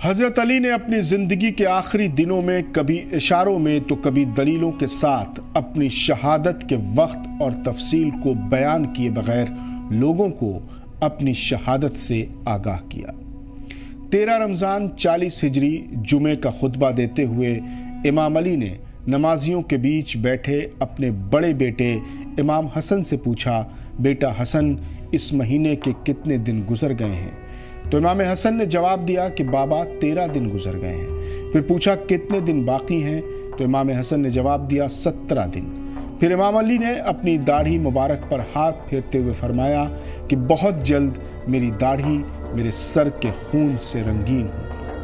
حضرت علی نے اپنی زندگی کے آخری دنوں میں کبھی اشاروں میں تو کبھی دلیلوں کے ساتھ اپنی شہادت کے وقت اور تفصیل کو بیان کیے بغیر لوگوں کو اپنی شہادت سے آگاہ کیا۔ 13 رمضان 40 ہجری جمعے کا خطبہ دیتے ہوئے امام علی نے نمازیوں کے بیچ بیٹھے اپنے بڑے بیٹے امام حسن سے پوچھا، بیٹا حسن، اس مہینے کے کتنے دن گزر گئے ہیں؟ تو امام حسن نے جواب دیا کہ بابا 13 دن گزر گئے ہیں۔ پھر پوچھا کتنے دن باقی ہیں؟ تو امام حسن نے جواب دیا 17 دن۔ پھر امام علی نے اپنی داڑھی مبارک پر ہاتھ پھیرتے ہوئے فرمایا کہ بہت جلد میری داڑھی میرے سر کے خون سے رنگین ہوگی۔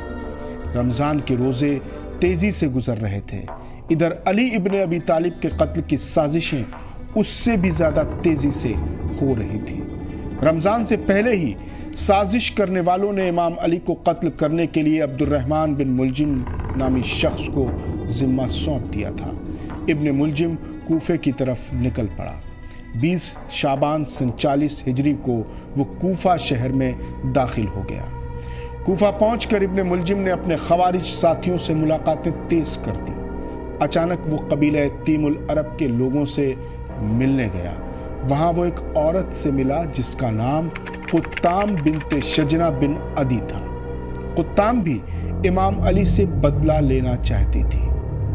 رمضان کے روزے تیزی سے گزر رہے تھے۔ ادھر علی ابن ابی طالب کے قتل کی سازشیں اس سے بھی زیادہ تیزی سے ہو رہی تھیں۔ رمضان سے پہلے ہی سازش کرنے والوں نے امام علی کو قتل کرنے کے لیے عبد الرحمن بن ملجم نامی شخص کو ذمہ سونپ دیا تھا۔ ابن ملجم کوفے کی طرف نکل پڑا۔ 20 شعبان سن 40 ہجری کو وہ کوفہ شہر میں داخل ہو گیا۔ کوفہ پہنچ کر ابن ملجم نے اپنے خوارج ساتھیوں سے ملاقاتیں تیز کر دی۔ اچانک وہ قبیلہ تیم العرب کے لوگوں سے ملنے گیا۔ وہاں وہ ایک عورت سے ملا جس کا نام قطام بنت شجنہ بن عدی تھا۔ قطام بھی امام علی سے بدلہ لینا چاہتی تھی۔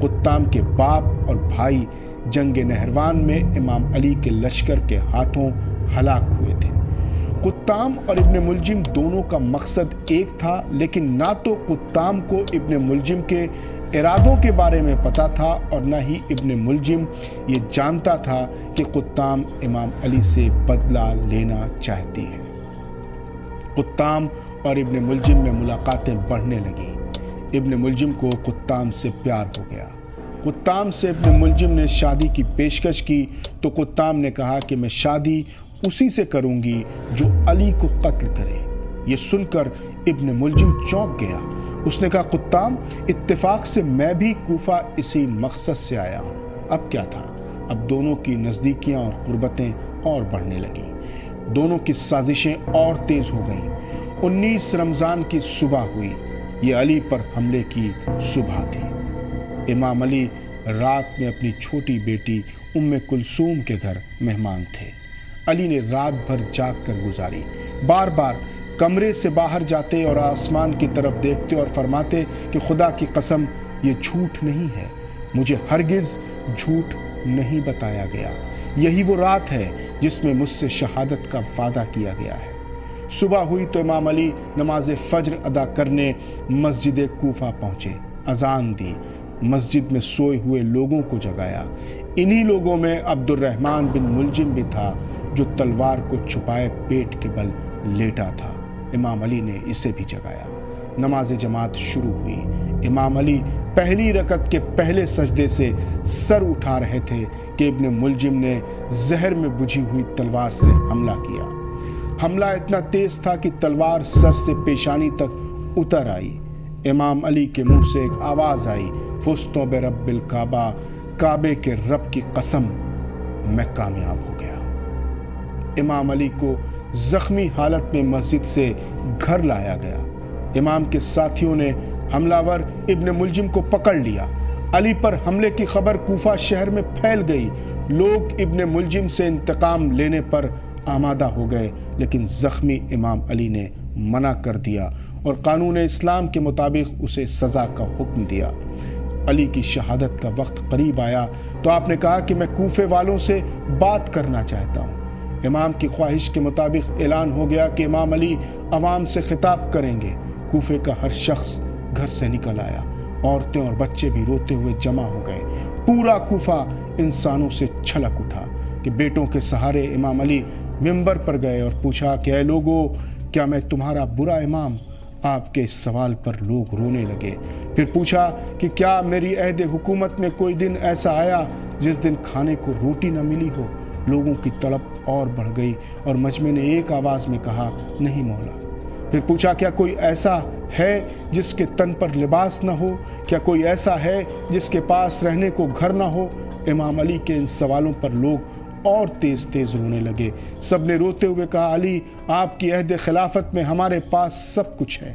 قطام کے باپ اور بھائی جنگ نہروان میں امام علی کے لشکر کے ہاتھوں ہلاک ہوئے تھے۔ قطام اور ابن ملجم دونوں کا مقصد ایک تھا، لیکن نہ تو قطام کو ابن ملجم کے ارادوں کے بارے میں پتا تھا اور نہ ہی ابن ملجم یہ جانتا تھا کہ قطام امام علی سے بدلہ لینا چاہتی ہے۔ قطام اور ابن ملجم میں ملاقاتیں بڑھنے لگیں۔ ابن ملجم کو قطام سے پیار ہو گیا۔ قطام سے ابن ملجم نے شادی کی پیشکش کی تو قطام نے کہا کہ میں شادی اسی سے کروں گی جو علی کو قتل کرے۔ یہ سن کر ابن ملجم چونک گیا۔ اس نے کہا، قطام، اتفاق سے میں بھی کوفہ اسی مقصد سے آیا ہوں۔ اب کیا تھا؟ اب دونوں کی نزدیکیاں اور قربتیں اور بڑھنے لگیں۔ دونوں کی سازشیں اور تیز ہو گئیں۔ 19 رمضان کی صبح ہوئی۔ یہ علی پر حملے کی صبح تھی۔ امام علی رات میں اپنی چھوٹی بیٹی ام کلثوم کے گھر مہمان تھے۔ علی نے رات بھر جاگ کر گزاری۔ بار بار کمرے سے باہر جاتے اور آسمان کی طرف دیکھتے اور فرماتے کہ خدا کی قسم یہ جھوٹ نہیں ہے، مجھے ہرگز جھوٹ نہیں بتایا گیا۔ یہی وہ رات ہے جس میں مجھ سے شہادت کا وعدہ کیا گیا ہے۔ صبح ہوئی تو امام علی نماز فجر ادا کرنے مسجد کوفہ پہنچے۔ اذان دی، مسجد میں سوئے ہوئے لوگوں کو جگایا۔ انہی لوگوں میں عبد الرحمن بن ملجم بھی تھا جو تلوار کو چھپائے پیٹ کے بل لیٹا تھا۔ امام علی نے اسے بھی جگایا۔ نماز جماعت شروع ہوئی۔ امام علی پہلی رکعت کے پہلے سجدے سے سر اٹھا رہے تھے کہ ابن ملجم نے زہر میں بجھی ہوئی تلوار سے حملہ کیا۔ حملہ اتنا تیز تھا کہ تلوار سر سے پیشانی تک اتر آئی۔ امام علی کے منہ سے ایک آواز آئی، فزت برب الکعبہ، کعبے کے رب کی قسم میں کامیاب ہو گیا۔ امام علی کو زخمی حالت میں مسجد سے گھر لایا گیا۔ امام کے ساتھیوں نے حملہ ور ابن ملجم کو پکڑ لیا۔ علی پر حملے کی خبر کوفہ شہر میں پھیل گئی۔ لوگ ابن ملجم سے انتقام لینے پر آمادہ ہو گئے، لیکن زخمی امام علی نے منع کر دیا اور قانون اسلام کے مطابق اسے سزا کا حکم دیا۔ علی کی شہادت کا وقت قریب آیا تو آپ نے کہا کہ میں کوفے والوں سے بات کرنا چاہتا ہوں۔ امام کی خواہش کے مطابق اعلان ہو گیا کہ امام علی عوام سے خطاب کریں گے۔ کوفے کا ہر شخص گھر سے نکل آیا۔ عورتیں اور بچے بھی روتے ہوئے جمع ہو گئے۔ پورا کوفہ انسانوں سے چھلک اٹھا کہ بیٹوں کے سہارے امام علی منبر پر گئے اور پوچھا کہ اے لوگو، کیا میں تمہارا برا امام؟ آپ کے اس سوال پر لوگ رونے لگے۔ پھر پوچھا کہ کیا میری عہد حکومت میں کوئی دن ایسا آیا جس دن کھانے کو روٹی نہ ملی ہو؟ لوگوں کی تڑپ اور بڑھ گئی اور مجمع نے ایک آواز میں کہا، نہیں مولا۔ پھر پوچھا کیا کوئی ایسا ہے جس کے تن پر لباس نہ ہو؟ کیا کوئی ایسا ہے جس کے پاس رہنے کو گھر نہ ہو؟ امام علی کے ان سوالوں پر لوگ اور تیز تیز رونے لگے۔ سب نے روتے ہوئے کہا، علی، آپ کی عہد خلافت میں ہمارے پاس سب کچھ ہے۔